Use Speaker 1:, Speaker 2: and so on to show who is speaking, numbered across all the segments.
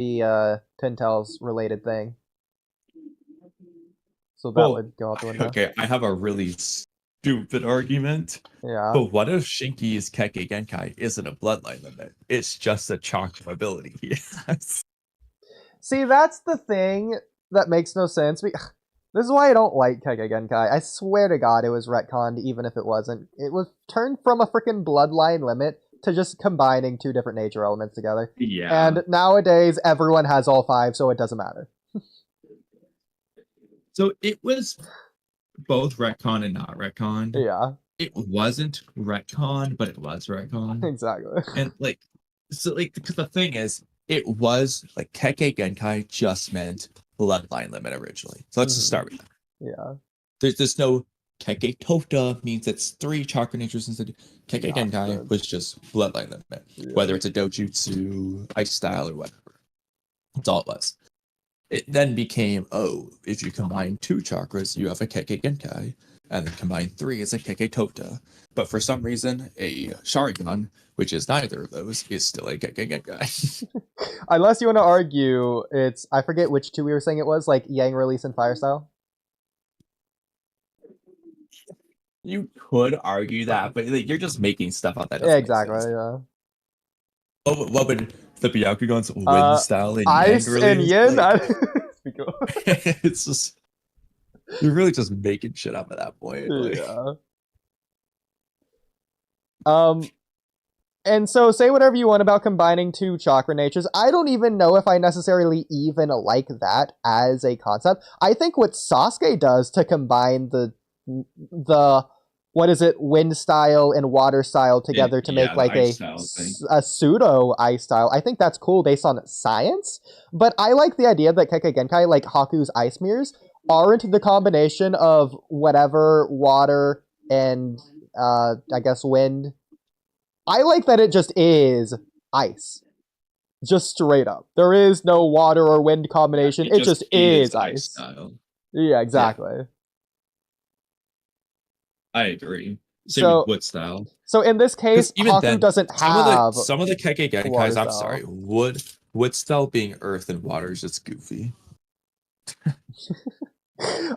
Speaker 1: the Tintel's related thing. So that
Speaker 2: Well,
Speaker 1: would go out the window.
Speaker 2: okay, I have a really stupid argument.
Speaker 1: Yeah.
Speaker 2: But what if Shinki's Kekkei Genkai isn't a bloodline limit? It's just a chakra ability he has.
Speaker 1: See, that's the thing that makes no sense. This is why I don't like Kekkei Genkai. I swear to God, it was retconned, even if it wasn't. It was turned from a freaking bloodline limit to just combining two different nature elements together.
Speaker 2: Yeah.
Speaker 1: And nowadays, everyone has all five, so it doesn't matter.
Speaker 2: So it was both retcon and not retconned.
Speaker 1: Yeah.
Speaker 2: It wasn't retcon, but it was retcon.
Speaker 1: Exactly.
Speaker 2: And because the thing is, it was like Kekkei Genkai just meant bloodline limit originally. So let's just start with that.
Speaker 1: Yeah.
Speaker 2: There's no Kekkei Tota means it's 3 chakra natures instead. Kekkei Genkai was just bloodline limit, whether it's a dojutsu, ice style, or whatever. That's all it was. It then became, if you combine 2 chakras, you have a Kekkei Genkai, and then combine 3 is a Kekkei Tota. But for some reason, a Sharingan, which is neither of those, is still a Kekkei Genkai.
Speaker 1: Unless you want to argue, I forget which 2 we were saying it was, like Yang Release and Fire Style.
Speaker 2: You could argue that, but you're just making stuff up that
Speaker 1: Yeah, exactly, yeah.
Speaker 2: Oh, what would the Byakugan's wind style in
Speaker 1: Ice
Speaker 2: Yang Release?
Speaker 1: and Yin?
Speaker 2: Like, it's just... You're really just making shit up at that point. Like.
Speaker 1: Yeah. And so say whatever you want about combining 2 chakra natures. I don't even know if I necessarily even like that as a concept. I think what Sasuke does to combine the what is it, wind style and water style together to make like a pseudo ice style. I think that's cool based on science. But I like the idea that Kekkei Genkai, like Haku's ice mirrors, aren't the combination of whatever water and I guess wind. I like that it just is ice. Just straight up. There is no water or wind combination. It just is ice.
Speaker 2: Style.
Speaker 1: Yeah, exactly. Yeah.
Speaker 2: I agree. Same with wood style.
Speaker 1: So in this case, Haku doesn't have
Speaker 2: some of the Kekkei Genkais, I'm sorry, wood style being earth and water is just goofy.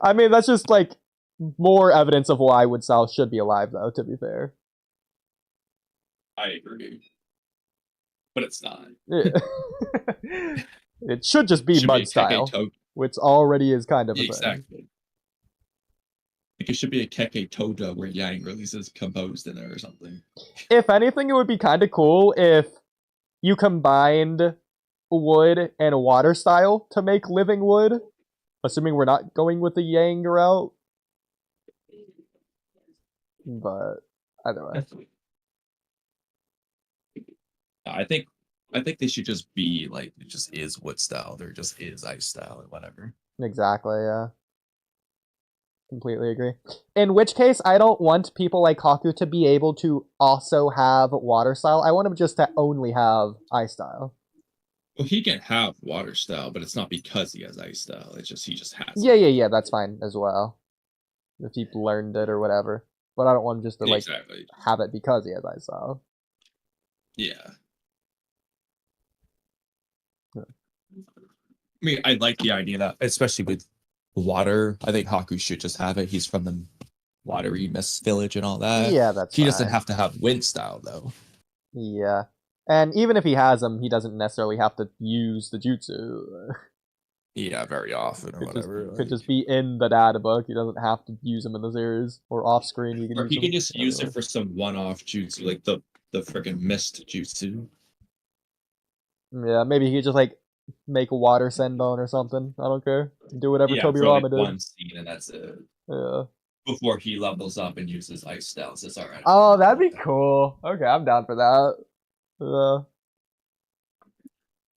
Speaker 1: I mean, that's just like more evidence of why wood style should be alive, though, to be fair.
Speaker 2: I agree. But it's not.
Speaker 1: Yeah. It should just be mud style, which already is kind of a
Speaker 2: thing. Like it should be a Kekkei Tota where Yang releases composed in there or something.
Speaker 1: If anything, it would be kind of cool if you combined wood and water style to make living wood. Assuming we're not going with the Yang route. But either way.
Speaker 2: I think they should just be like, it just is wood style. There just is ice style or whatever.
Speaker 1: Exactly, yeah. Completely agree. In which case, I don't want people like Haku to be able to also have water style. I want him just to only have ice style.
Speaker 2: Well, he can have water style, but it's not because he has ice style. It's just he just has it.
Speaker 1: Yeah, that's fine as well. If he learned it or whatever. But I don't want him just to like have it because he has ice style.
Speaker 2: Yeah. I mean, I like the idea that, especially with water, I think Haku should just have it. He's from the watery mist village and all that.
Speaker 1: Yeah, that's
Speaker 2: He doesn't have to have wind style, though.
Speaker 1: Yeah. And even if he has them, he doesn't necessarily have to use the jutsu.
Speaker 2: Yeah, very often or whatever.
Speaker 1: Could just be in the data book. He doesn't have to use them in the series or off screen.
Speaker 2: He can just use it for some one-off jutsu, like the freaking mist jutsu.
Speaker 1: Yeah, maybe he could just like make a water senbone or something. I don't care. Do whatever Tobirama did.
Speaker 2: One scene and that's it.
Speaker 1: Yeah.
Speaker 2: Before he levels up and uses ice style, it's alright.
Speaker 1: Oh, that'd be cool. Okay, I'm down for that. Yeah.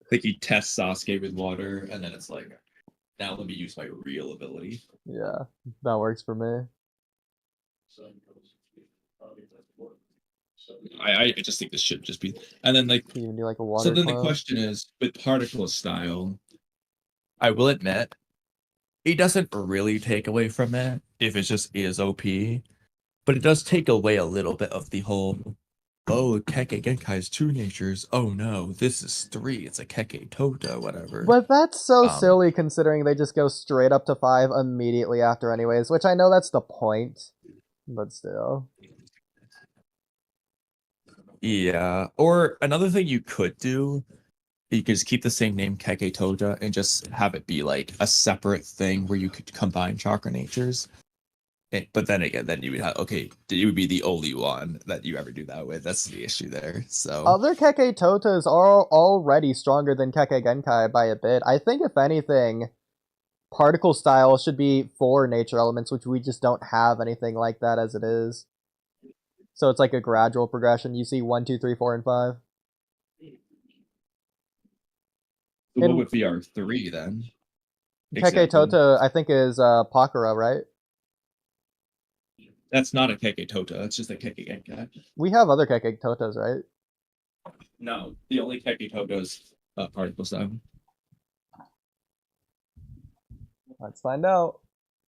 Speaker 2: I think he tests Sasuke with water, and then it's like, now let me use my real ability.
Speaker 1: Yeah, that works for me.
Speaker 2: I just think this should just be, and then like,
Speaker 1: you can do like a water.
Speaker 2: So then the question is, with particle style, I will admit, it doesn't really take away from it if it just is OP, but it does take away a little bit of the whole oh, Kekkei Genkai is 2 natures. Oh no, this is 3. It's a Kekkei Tota, whatever.
Speaker 1: But that's so silly considering they just go straight up to 5 immediately after anyways, which I know that's the point, but still.
Speaker 2: Yeah, or another thing you could do, you could just keep the same name, Kekkei Tota, and just have it be like a separate thing where you could combine chakra natures. But then again, then you would have, okay, you would be the only one that you ever do that with. That's the issue there. So
Speaker 1: other Kekkei Totas are already stronger than Kekkei Genkai by a bit. I think if anything, particle style should be 4 nature elements, which we just don't have anything like that as it is. So it's like a gradual progression. You see 1, 2, 3, 4, and 5.
Speaker 2: So what would be our 3 then?
Speaker 1: Kekkei Tota, I think, is Pakura, right?
Speaker 2: That's not a Kekkei Tota. That's just a Kekkei Genkai.
Speaker 1: We have other Kekkei Totas, right?
Speaker 2: No, the only Kekkei Tota is particle style.
Speaker 1: Let's find out.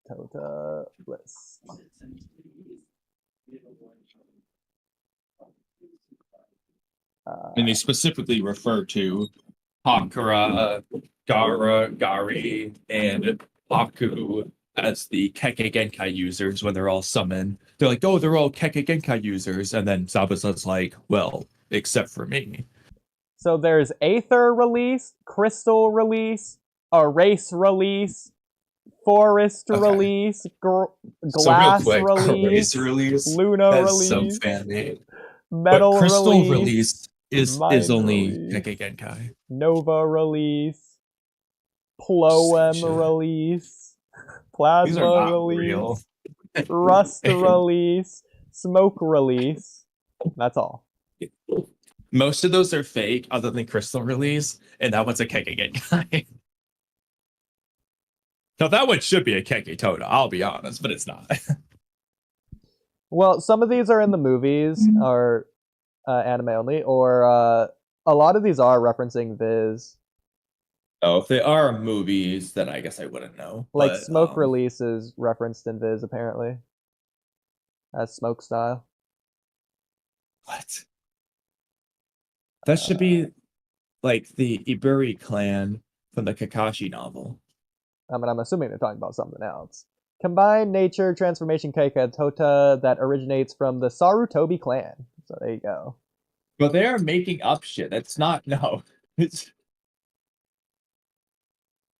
Speaker 1: Tota list.
Speaker 2: And they specifically refer to Hakura, Gara, Gari, and Aku as the Kekkei Genkai users when they're all summoned. They're like, oh, they're all Kekkei Genkai users. And then Zabuza's like, well, except for me.
Speaker 1: So there's Aether release, Crystal release, Erase release, Forest release, Glass release, Luna release,
Speaker 2: so fan-made.
Speaker 1: Metal
Speaker 2: but Crystal
Speaker 1: release
Speaker 2: is only Kekkei Genkai.
Speaker 1: Nova release, Ploem release, Plasma release, Rust release, Smoke release. That's all.
Speaker 2: Most of those are fake, other than Crystal release, and that one's a Kekkei Genkai. Now that one should be a Kekkei Tota, I'll be honest, but it's not.
Speaker 1: Well, some of these are in the movies, or anime only, or a lot of these are referencing Viz.
Speaker 2: Oh, if they are movies, then I guess I wouldn't know.
Speaker 1: Like Smoke release is referenced in Viz, apparently, as Smoke style.
Speaker 2: What? That should be like the Iburi clan from the Kakashi novel.
Speaker 1: I mean, I'm assuming they're talking about something else. Combined nature transformation Kekkei Tota that originates from the Sarutobi clan. So there you go.
Speaker 2: But they are making up shit. That's not, no. It's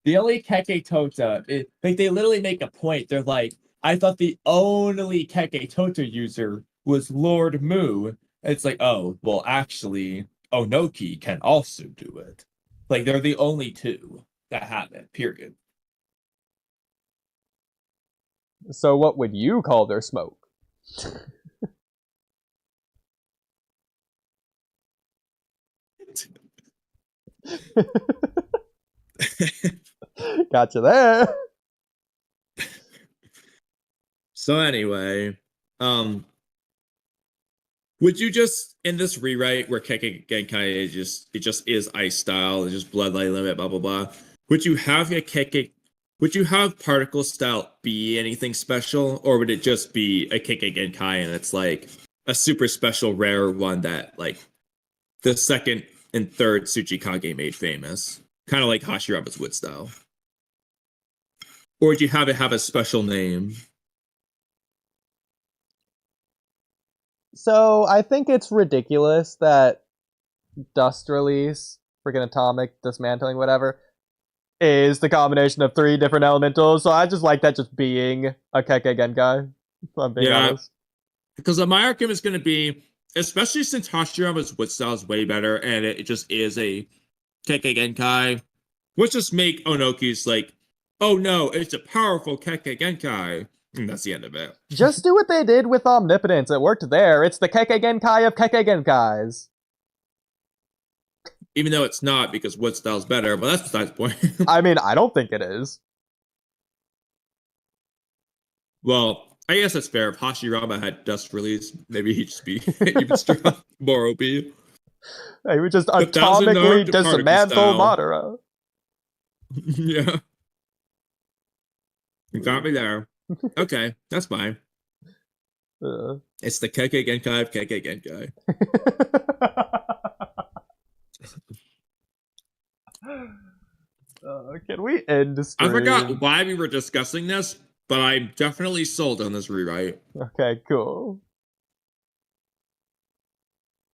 Speaker 2: the only Kekkei Tota, like they literally make a point. They're like, I thought the only Kekkei Tota user was Lord Mu. It's like, oh, well, actually, Onoki can also do it. Like, they're the only 2 that have it, period.
Speaker 1: So what would you call their smoke? Gotcha there.
Speaker 2: So anyway, would you just in this rewrite where Kekkei Genkai just is ice style, it's just bloodline limit, blah blah blah? Would you have a Kekkei? Would you have particle style be anything special, or would it just be a Kekkei Genkai and it's like a super special rare one that like the 2nd and 3rd Tsuchikage made famous, kind of like Hashirama's wood style? Or would you have it have a special name?
Speaker 1: So I think it's ridiculous that Dust Release, freaking Atomic, Dismantling, whatever, is the combination of 3 different elementals. So I just like that just being a Kekkei Genkai, if I'm being honest.
Speaker 2: Because my argument is going to be, especially since Hashirama's wood style is way better and it just is a Kekkei Genkai, let's just make Onoki's like, oh no, it's a powerful Kekkei Genkai. And that's the end of it.
Speaker 1: Just do what they did with Omnipotence. It worked there. It's the Kekkei Genkai of Kekkei Genkais.
Speaker 2: Even though it's not, because wood style's better, but that's besides the point.
Speaker 1: I mean, I don't think it is.
Speaker 2: Well, I guess that's fair. If Hashirama had Dust Release, maybe he'd just be even strong, more OP. He
Speaker 1: would just atomically dismantle Madara.
Speaker 2: Yeah. You got me there. Okay, that's fine. It's the Kekkei Genkai of Kekkei Genkai.
Speaker 1: Can we end the stream?
Speaker 2: I forgot why we were discussing this, but I'm definitely sold on this rewrite.
Speaker 1: Okay, cool.